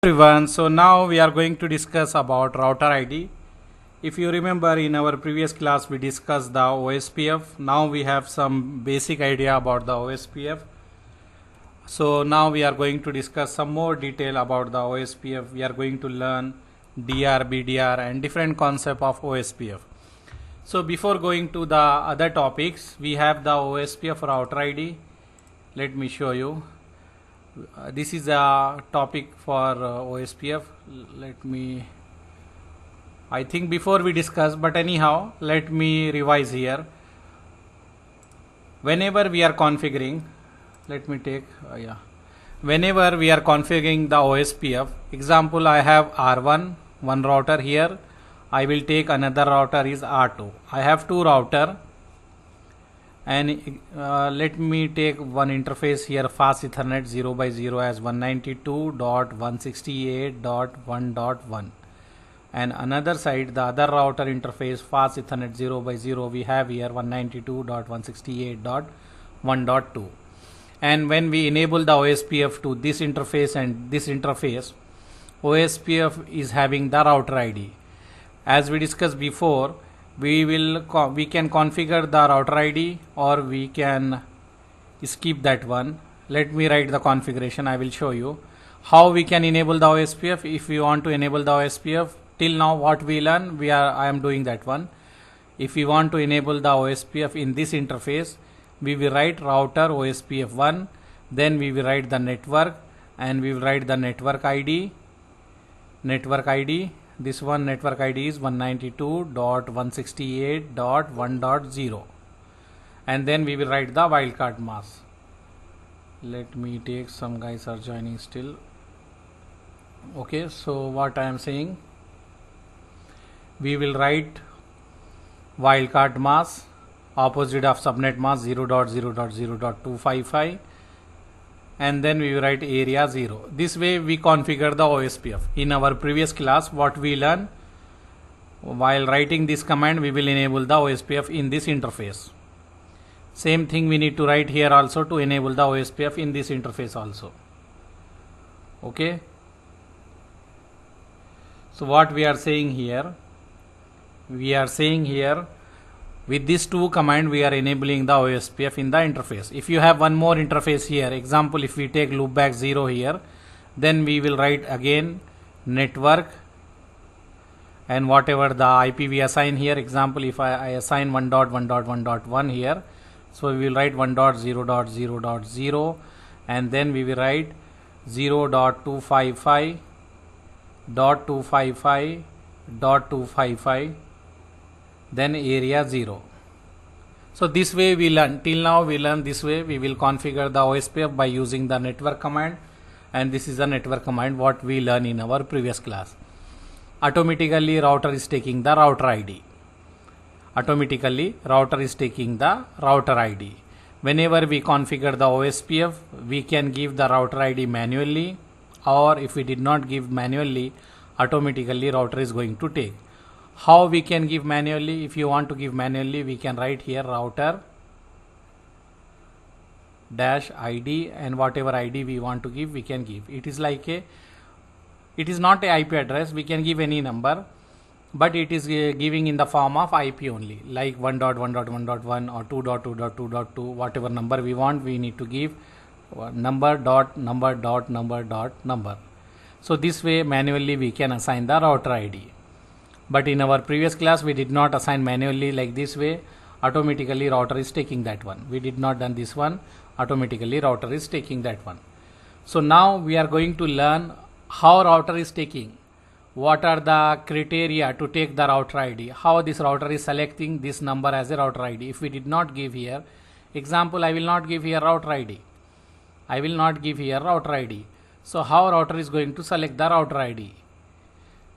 Everyone, so now we are going to discuss about router ID. If you remember, in our previous class we discussed the OSPF. Now we have some basic idea about the OSPF. So now we are going to discuss some more detail about the OSPF. We are going to learn DR, BDR and different concept of OSPF. So before going to the other topics, we have the OSPF router ID. Let me show you. This is a topic for OSPF. I think before we discuss, but anyhow, let me revise here. Whenever we are configuring, whenever we are configuring the OSPF, example, I have R1, one router here. I will take another router is R2. I have two router. And let me take one interface here, fast Ethernet 0x0 as 192.168.1.1, and another side the other router interface fast Ethernet 0x0 we have here 192.168.1.2. and when we enable the OSPF to this interface and this interface, OSPF is having the router ID. As we discussed before, we can configure the router ID or we can skip that one. Let me write the configuration. I will show you how we can enable the OSPF. If we want to enable the OSPF, till now what we learn, I am doing that one. If we want to enable the OSPF in this interface, we will write router OSPF 1, then we will write the network and we will write the network ID. This one network ID is 192.168.1.0, and then we will write the wildcard mask. Let me take, some guys are joining still. Okay, so what I am saying, we will write wildcard mask opposite of subnet mask 0.0.0.255, and then we will write area 0. This way we configure the OSPF. In our previous class, what we learn, while writing this command, we will enable the OSPF in this interface. Same thing we need to write here also to enable the OSPF in this interface also. Okay. So what we are saying here, with these two command we are enabling the OSPF in the interface. If you have one more interface here, example, if we take loopback 0 here, then we will write again network and whatever the IP we assign here. Example, if I assign 1.1.1.1 here, so we will write 1.0.0.0 and then we will write 0.255.255.255, then area 0. So this way we learn, till now we learn this way. We will configure the OSPF by using the network command, and this is the network command what we learn in our previous class. Automatically router is taking the router ID. Whenever we configure the OSPF, we can give the router ID manually, or if we did not give manually, automatically router is going to take. How we can give manually? If you want to give manually, we can write here router dash ID, and whatever ID we want to give, we can give. It is not a IP address. We can give any number, but it is giving in the form of IP only, like 1.1.1.1 or 2.2.2.2, whatever number we want, we need to give number. So this way manually we can assign the router ID. But in our previous class, we did not assign manually like this way. Automatically router is taking that one. We did not done this one. Automatically router is taking that one. So now we are going to learn how router is taking. What are the criteria to take the router ID? How this router is selecting this number as a router ID. If we did not give here, example, I will not give here router ID. So how router is going to select the router ID?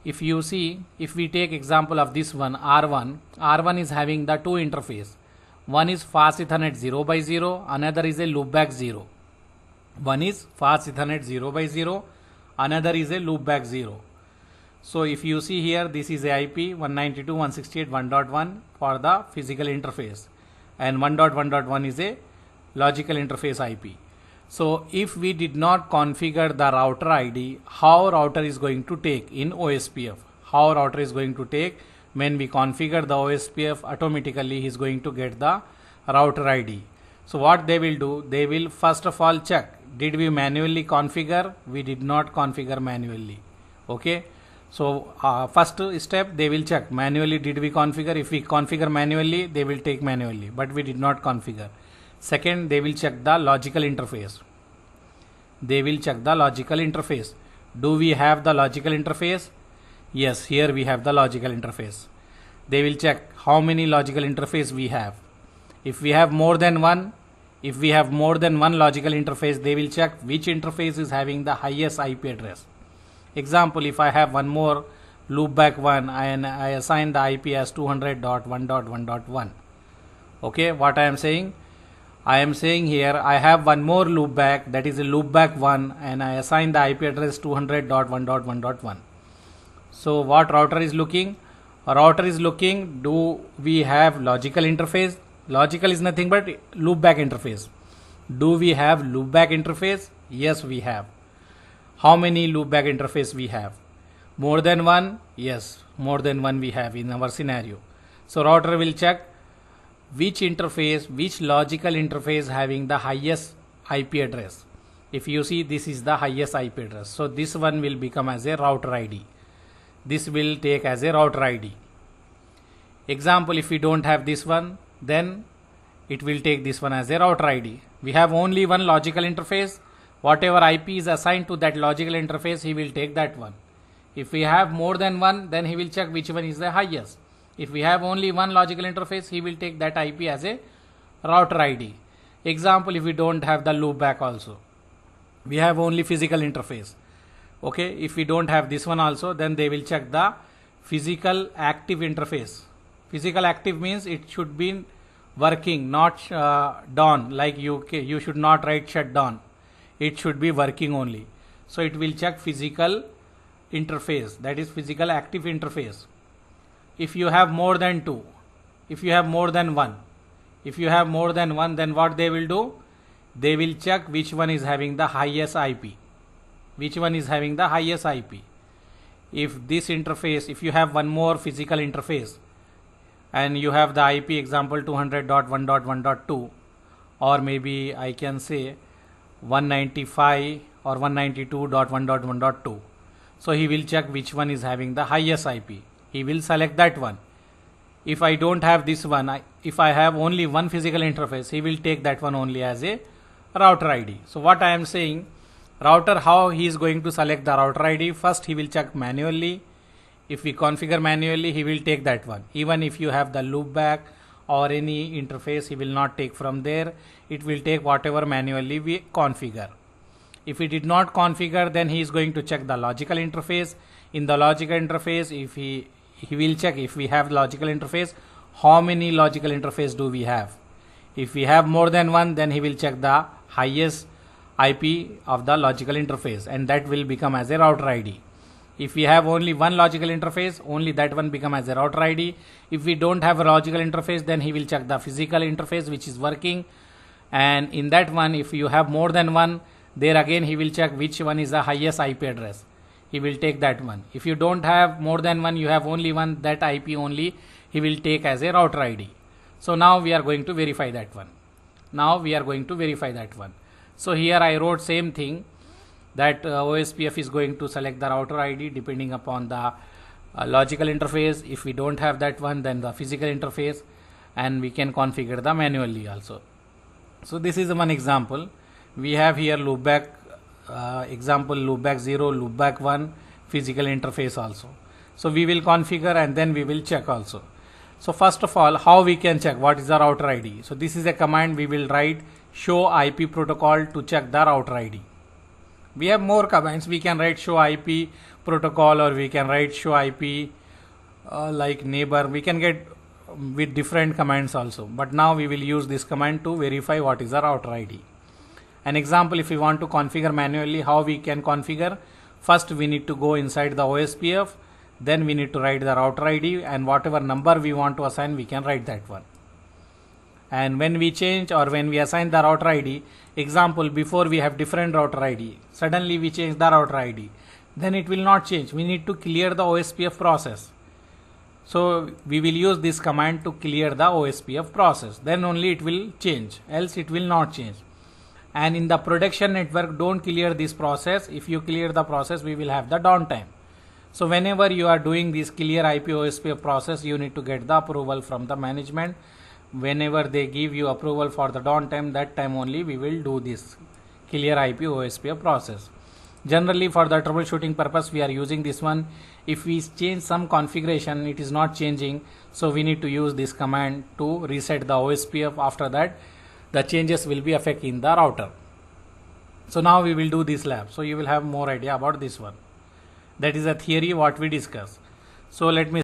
If you see, if we take example of this one, R1 is having the two interface. One is fast Ethernet 0x0, another is a loopback 0. One is fast Ethernet 0x0, another is a loopback 0. So if you see here, this is a IP 192.168.1.1 for the physical interface, and 1.1.1 is a logical interface IP. So if we did not configure the router ID, how router is going to take in OSPF? How router is going to take when we configure the OSPF, automatically he is going to get the router ID. So what they will do, they will first of all check, did we manually configure? We did not configure manually. Okay. So first step, they will check manually, did we configure? If we configure manually, they will take manually, but we did not configure. Second, they will check the logical interface. They will check the logical interface. Do we have the logical interface? Yes, here we have the logical interface. They will check how many logical interface we have. If we have more than one, logical interface, they will check which interface is having the highest IP address. Example, if I have one more loopback one and I assign the IP as 200.1.1.1. Okay, what I am saying? I am saying here I have one more loopback, that is a loopback 1, and I assign the IP address 200.1.1.1. So what router is looking? A router is looking, do we have logical interface? Logical is nothing but loopback interface. Do we have loopback interface? Yes, we have. How many loopback interface we have? More than one? Yes, more than one we have in our scenario. So router will check which interface, which logical interface having the highest IP address. If you see, this is the highest IP address. So this one will become as a router ID. This will take as a router ID. Example, if we don't have this one, then it will take this one as a router ID. We have only one logical interface. Whatever IP is assigned to that logical interface, he will take that one. If we have more than one, then he will check which one is the highest. If we have only one logical interface, he will take that IP as a router ID. Example, if we don't have the loopback also, we have only physical interface. Okay, if we don't have this one also, then they will check the physical active interface. Physical active means it should be working, not down, like you should not write shutdown. It should be working only. So it will check physical interface, that is physical active interface. If you have more than two, if you have more than one, then what they will do? They will check which one is having the highest IP. Which one is having the highest IP? If this interface, if you have one more physical interface and you have the IP example 200.1.1.2, or maybe I can say 195 or 192.1.1.2. So he will check which one is having the highest IP. He will select that one. If I don't have this one, if I have only one physical interface, he will take that one only as a router ID. So what I am saying, router, how he is going to select the router ID? First he will check manually. If we configure manually, he will take that one. Even if you have the loopback or any interface, he will not take from there. It will take whatever manually we configure. If we did not configure, then he is going to check the logical interface. In the logical interface, if he will check if we have logical interface, how many logical interface do we have? If we have more than one, then he will check the highest IP of the logical interface, and that will become as a router ID. If we have only one logical interface, only that one become as a router ID. If we don't have a logical interface, then he will check the physical interface which is working, and in that one, if you have more than one, there again he will check which one is the highest IP address. He will take that one. If you don't have more than one, you have only one, that IP only he will take as a router ID. So now we are going to verify that one. So here I wrote same thing, that OSPF is going to select the router ID depending upon the logical interface. If we don't have that one, then the physical interface, and we can configure the manually also. So this is one example. We have here loopback example, loopback 0, loopback 1, physical interface also. So we will configure and then we will check also. So first of all, how we can check what is the router ID? So this is a command we will write, show IP protocol, to check the router ID. We have more commands. We can write show IP protocol, or we can write show IP like neighbor. We can get with different commands also, but now we will use this command to verify what is the router ID. An example, if we want to configure manually, how we can configure? First we need to go inside the OSPF, then we need to write the router ID, and whatever number we want to assign, we can write that one. And when we change or when we assign the router ID, example, before we have different router ID, suddenly we change the router ID, then it will not change. We need to clear the OSPF process. So we will use this command to clear the OSPF process. Then only it will change, else it will not change. And in the production network, don't clear this process. If you clear the process, we will have the downtime. So whenever you are doing this clear IP OSPF process, you need to get the approval from the management. Whenever they give you approval for the downtime, that time only we will do this clear IP OSPF process. Generally for the troubleshooting purpose, we are using this one. If we change some configuration, it is not changing, so we need to use this command to reset the OSPF. After that, the changes will be affecting the router. So now we will do this lab, so you will have more idea about this one. That is a theory what we discuss. So let me